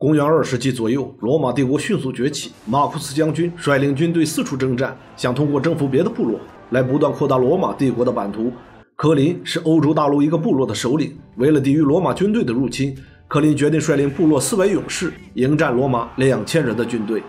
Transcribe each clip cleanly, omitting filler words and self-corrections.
公元2世纪左右，罗马帝国迅速崛起，马库斯将军率领军队四处征战，想通过征服别的部落来不断扩大罗马帝国的版图。科林是欧洲大陆一个部落的首领，为了抵御罗马军队的入侵，科林决定率领部落400勇士迎战罗马2000人的军队。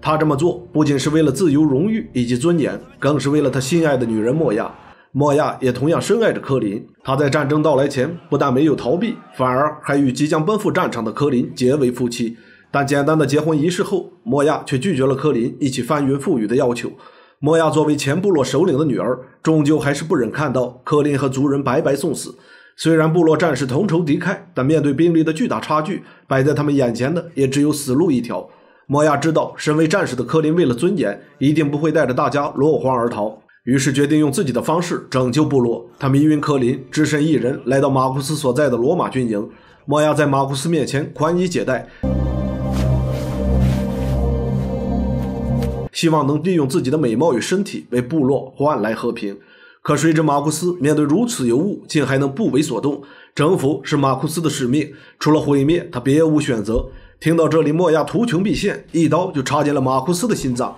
他这么做不仅是为了自由、荣誉以及尊严，更是为了他心爱的女人莫亚。莫亚也同样深爱着科林，他在战争到来前不但没有逃避，反而还与即将奔赴战场的科林结为夫妻。但简单的结婚仪式后，莫亚却拒绝了科林一起翻云覆雨的要求。莫亚作为前部落首领的女儿，终究还是不忍看到科林和族人白白送死。虽然部落战士同仇敌忾，但面对兵力的巨大差距，摆在他们眼前的也只有死路一条。莫亚知道身为战士的科林为了尊严，一定不会带着大家落荒而逃，于是决定用自己的方式拯救部落。他迷晕科林，只身一人来到马库斯所在的罗马军营。莫亚在马库斯面前宽衣解带，希望能利用自己的美貌与身体为部落换来和平。可谁知马库斯面对如此尤物，竟还能不为所动。征服是马库斯的使命，除了毁灭，他别无选择。听到这里，莫亚图穷匕现，一刀就插进了马库斯的心脏。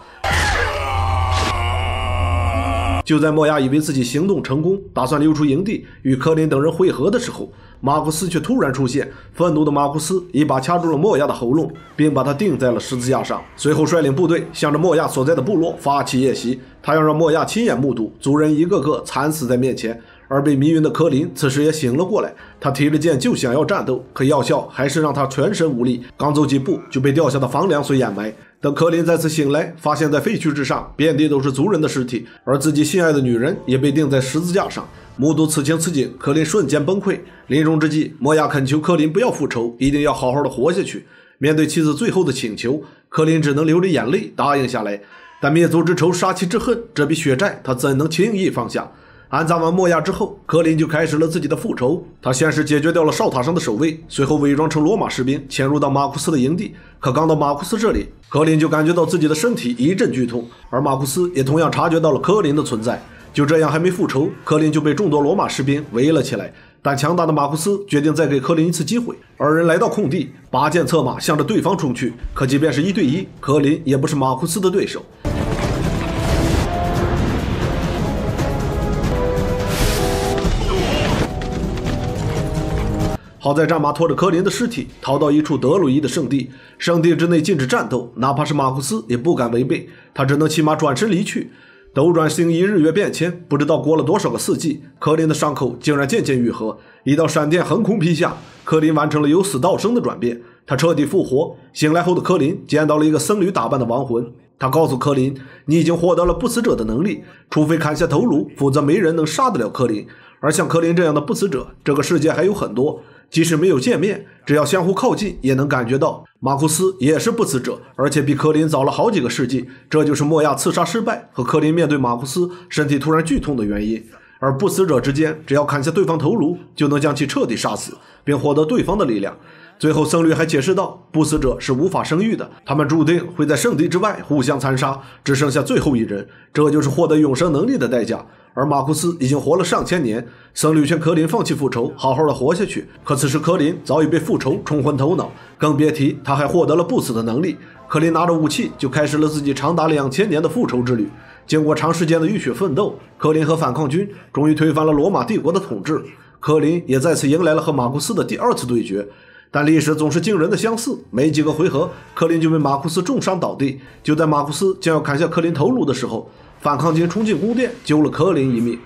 就在莫亚以为自己行动成功，打算溜出营地与科林等人会合的时候，马库斯却突然出现。愤怒的马库斯一把掐住了莫亚的喉咙，并把他钉在了十字架上，随后率领部队向着莫亚所在的部落发起夜袭。他要让莫亚亲眼目睹族人一个个惨死在面前。而被迷晕的科林此时也醒了过来，他提着剑就想要战斗，可药效还是让他全身无力，刚走几步就被掉下的房梁所掩埋。等科林再次醒来，发现在废墟之上遍地都是族人的尸体，而自己心爱的女人也被钉在十字架上。目睹此情此景，科林瞬间崩溃。临终之际，莫亚恳求科林不要复仇，一定要好好的活下去。面对妻子最后的请求，科林只能流着眼泪答应下来。但灭族之仇，杀妻之恨，这笔血债他怎能轻易放下？安葬完莫亚之后，科林就开始了自己的复仇。他先是解决掉了哨塔上的守卫，随后伪装成罗马士兵潜入到马库斯的营地。可刚到马库斯这里，科林就感觉到自己的身体一阵剧痛，而马库斯也同样察觉到了科林的存在。就这样还没复仇，科林就被众多罗马士兵围了起来。但强大的马库斯决定再给科林一次机会。二人来到空地，拔剑策马向着对方冲去。可即便是1对1，科林也不是马库斯的对手。好在战马拖着科林的尸体逃到一处德鲁伊的圣地，圣地之内禁止战斗，哪怕是马库斯也不敢违背，他只能骑马转身离去。斗转星移，日月变迁，不知道过了多少个四季，科林的伤口竟然渐渐愈合。一道闪电横空劈下，科林完成了由死到生的转变，他彻底复活。醒来后的科林见到了一个僧侣打扮的亡魂，他告诉科林，你已经获得了不死者的能力，除非砍下头颅，否则没人能杀得了科林。而像科林这样的不死者，这个世界还有很多，即使没有见面，只要相互靠近也能感觉到。马库斯也是不死者，而且比科林早了好几个世纪，这就是莫亚刺杀失败和科林面对马库斯身体突然剧痛的原因。而不死者之间，只要砍下对方头颅，就能将其彻底杀死，并获得对方的力量。最后僧侣还解释道，不死者是无法生育的，他们注定会在圣地之外互相残杀，只剩下最后一人，这就是获得永生能力的代价。而马库斯已经活了上千年，僧侣劝科林放弃复仇，好好的活下去。可此时科林早已被复仇冲昏头脑，更别提他还获得了不死的能力。科林拿着武器就开始了自己长达2000年的复仇之旅。经过长时间的浴血奋斗，科林和反抗军终于推翻了罗马帝国的统治。科林也再次迎来了和马库斯的第2次对决。但历史总是惊人的相似，没几个回合，科林就被马库斯重伤倒地。就在马库斯将要砍下科林头颅的时候，反抗军冲进宫殿，救了科林一命。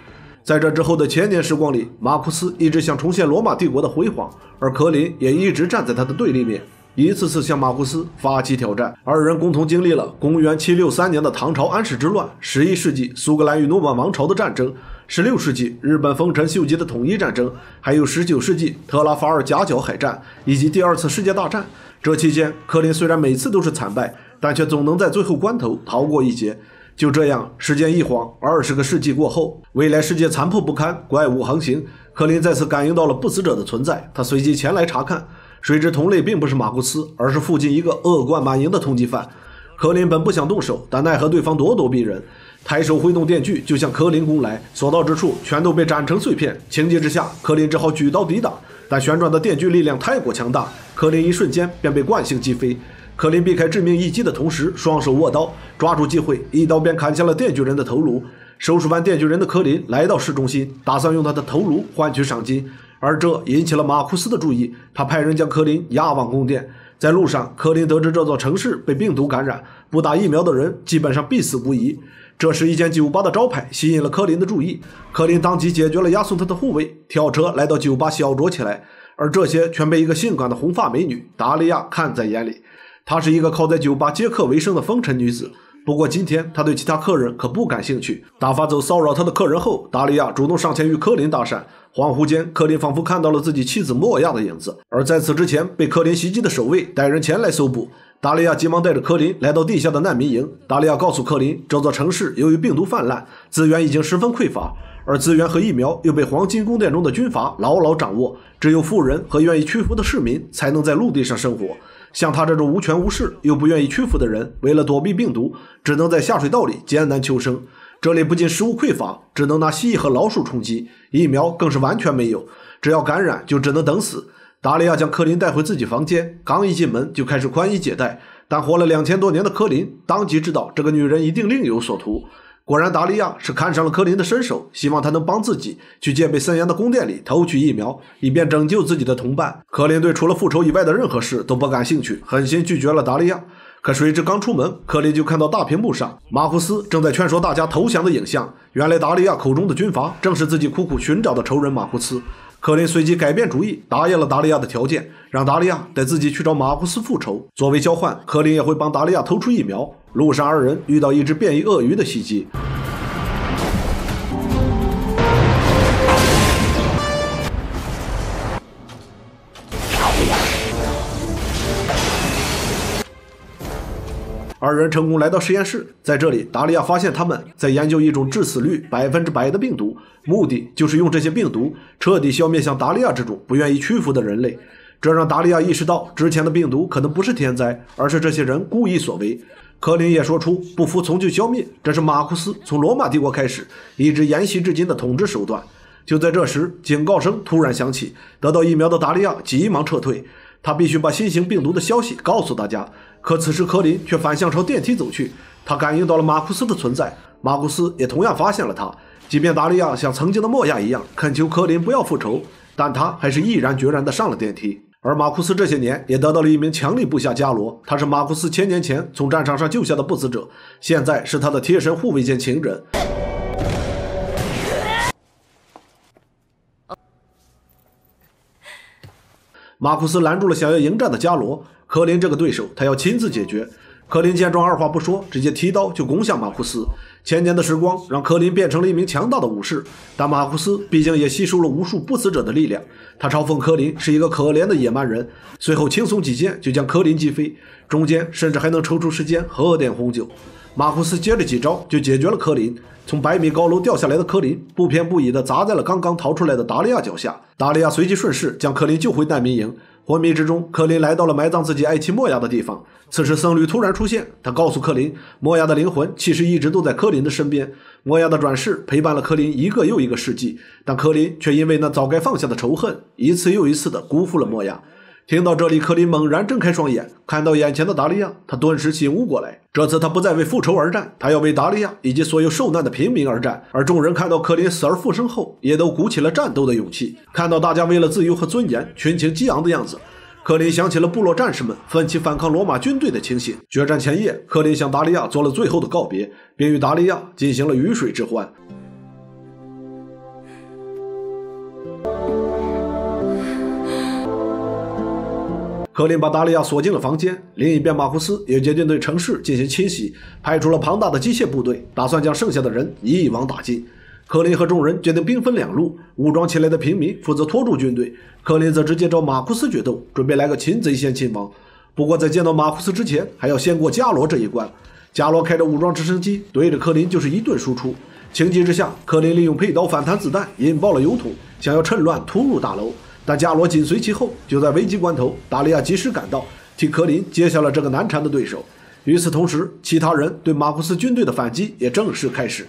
在这之后的千年时光里，马库斯一直想重现罗马帝国的辉煌，而科林也一直站在他的对立面，一次次向马库斯发起挑战。二人共同经历了公元763年的唐朝安史之乱，11世纪苏格兰与诺曼王朝的战争，16世纪日本丰臣秀吉的统一战争，还有19世纪特拉法尔夹角海战以及第2次世界大战。这期间，科林虽然每次都是惨败，但却总能在最后关头逃过一劫。就这样，时间一晃，20个世纪过后，未来世界残破不堪，怪物横行。科林再次感应到了不死者的存在，他随即前来查看，谁知同类并不是马库斯，而是附近一个恶贯满盈的通缉犯。科林本不想动手，但奈何对方咄咄逼人，抬手挥动电锯就向科林攻来，所到之处全都被斩成碎片。情急之下，科林只好举刀抵挡，但旋转的电锯力量太过强大，柯林一瞬间便被惯性击飞。柯林避开致命一击的同时，双手握刀，抓住机会，一刀便砍下了电锯人的头颅。收拾完电锯人的柯林来到市中心，打算用他的头颅换取赏金，而这引起了马库斯的注意，他派人将柯林押往宫殿。在路上，柯林得知这座城市被病毒感染，不打疫苗的人基本上必死无疑。这时，一间酒吧的招牌吸引了柯林的注意，柯林当即解决了押送他的护卫，跳车来到酒吧小酌起来，而这些全被一个性感的红发美女达利亚看在眼里。她是一个靠在酒吧接客为生的风尘女子，不过今天她对其他客人可不感兴趣。打发走骚扰她的客人后，达利亚主动上前与柯林搭讪。恍惚间，柯林仿佛看到了自己妻子莫亚的影子，而在此之前被柯林袭击的守卫带人前来搜捕。达利亚急忙带着柯林来到地下的难民营。达利亚告诉柯林，这座城市由于病毒泛滥，资源已经十分匮乏，而资源和疫苗又被黄金宫殿中的军阀牢牢掌握，只有富人和愿意屈服的市民才能在陆地上生活。像他这种无权无势又不愿意屈服的人，为了躲避病毒，只能在下水道里艰难求生。这里不仅食物匮乏，只能拿蜥蜴和老鼠充饥，疫苗更是完全没有，只要感染就只能等死。达利亚将柯林带回自己房间，刚一进门就开始宽衣解带，但活了2000多年的柯林当即知道这个女人一定另有所图。果然，达利亚是看上了柯林的身手，希望他能帮自己去戒备森严的宫殿里偷取疫苗，以便拯救自己的同伴。柯林对除了复仇以外的任何事都不感兴趣，狠心拒绝了达利亚。可谁知刚出门，柯林就看到大屏幕上马库斯正在劝说大家投降的影像。原来达利亚口中的军阀正是自己苦苦寻找的仇人马库斯。柯林随即改变主意，答应了达利亚的条件，让达利亚带自己去找马库斯复仇。作为交换，柯林也会帮达利亚偷出疫苗。路上二人遇到一只变异鳄鱼的袭击。二人成功来到实验室，在这里，达利亚发现他们在研究一种致死率100%的病毒，目的就是用这些病毒彻底消灭像达利亚这种不愿意屈服的人类。这让达利亚意识到，之前的病毒可能不是天灾，而是这些人故意所为。柯林也说出不服从就消灭，这是马库斯从罗马帝国开始一直沿袭至今的统治手段。就在这时，警告声突然响起，得到疫苗的达利亚急忙撤退，他必须把新型病毒的消息告诉大家。可此时柯林却反向朝电梯走去，他感应到了马库斯的存在，马库斯也同样发现了他。即便达利亚像曾经的莫亚一样恳求柯林不要复仇，但他还是毅然决然地上了电梯。而马库斯这些年也得到了一名强力部下加罗，他是马库斯1000年前从战场上救下的不死者，现在是他的贴身护卫兼情人。马库斯拦住了想要迎战的加罗，柯林这个对手他要亲自解决。柯林见状二话不说，直接提刀就攻向马库斯。1000年的时光让柯林变成了一名强大的武士，但马库斯毕竟也吸收了无数不死者的力量，他嘲讽柯林是一个可怜的野蛮人，随后轻松几剑就将柯林击飞，中间甚至还能抽出时间喝点红酒。马库斯接着几招就解决了柯林，从100米高楼掉下来的柯林不偏不倚地砸在了刚刚逃出来的达利亚脚下，达利亚随即顺势将柯林救回难民营。昏迷之中，柯林来到了埋葬自己爱妻莫亚的地方。此时僧侣突然出现，他告诉柯林，莫亚的灵魂其实一直都在柯林的身边，莫亚的转世陪伴了柯林一个又一个世纪，但柯林却因为那早该放下的仇恨，一次又一次地辜负了莫亚。听到这里，柯林猛然睁开双眼，看到眼前的达利亚，他顿时醒悟过来。这次他不再为复仇而战，他要为达利亚以及所有受难的平民而战。而众人看到柯林死而复生后，也都鼓起了战斗的勇气。看到大家为了自由和尊严群情激昂的样子，柯林想起了部落战士们奋起反抗罗马军队的情形。决战前夜，柯林向达利亚做了最后的告别，并与达利亚进行了鱼水之欢。柯林把达利亚锁进了房间，另一边马库斯也决定对城市进行清洗，派出了庞大的机械部队，打算将剩下的人一网打尽。柯林和众人决定兵分两路，武装起来的平民负责拖住军队，柯林则直接找马库斯决斗，准备来个擒贼先擒王。不过在见到马库斯之前，还要先过加罗这一关。加罗开着武装直升机对着柯林就是一顿输出，情急之下，柯林利用佩刀反弹子弹引爆了油桶，想要趁乱突入大楼，但加罗紧随其后。就在危急关头，达利亚及时赶到，替柯林接下了这个难缠的对手。与此同时，其他人对马库斯军队的反击也正式开始。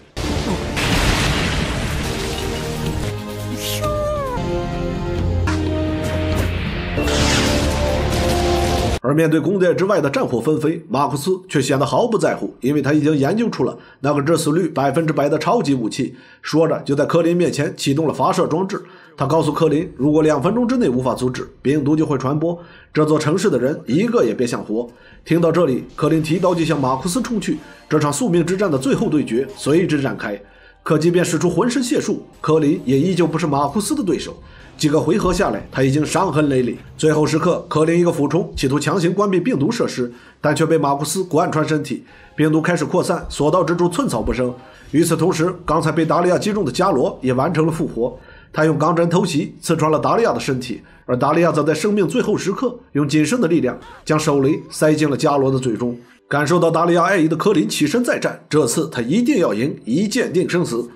而面对宫殿之外的战火纷飞，马库斯却显得毫不在乎，因为他已经研究出了那个致死率100%的超级武器。说着，就在科林面前启动了发射装置。他告诉科林，如果2分钟之内无法阻止，病毒就会传播，这座城市的人一个也别想活。听到这里，科林提刀就向马库斯冲去，这场宿命之战的最后对决随之展开。可即便使出浑身解数，科林也依旧不是马库斯的对手。几个回合下来，他已经伤痕累累。最后时刻，科林一个俯冲，企图强行关闭病毒设施，但却被马库斯贯穿身体，病毒开始扩散，所到之处寸草不生。与此同时，刚才被达利亚击中的伽罗也完成了复活，他用钢针偷袭刺穿了达利亚的身体，而达利亚则在生命最后时刻用仅剩的力量将手雷塞进了伽罗的嘴中。感受到达利亚爱意的科林起身再战，这次他一定要赢，一剑定生死。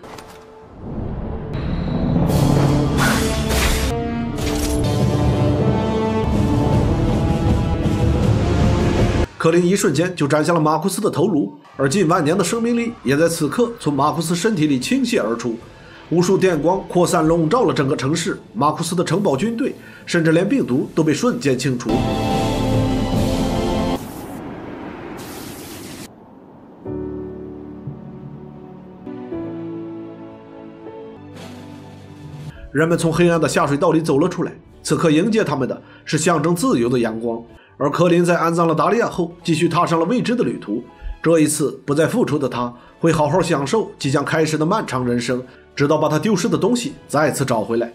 科林一瞬间就斩下了马库斯的头颅，而近万年的生命力也在此刻从马库斯身体里倾泻而出，无数电光扩散笼罩了整个城市，马库斯的城堡军队，甚至连病毒都被瞬间清除。人们从黑暗的下水道里走了出来，此刻迎接他们的是象征自由的阳光。而科林在安葬了达利亚后，继续踏上了未知的旅途。这一次不再付出的他，会好好享受即将开始的漫长人生，直到把他丢失的东西再次找回来。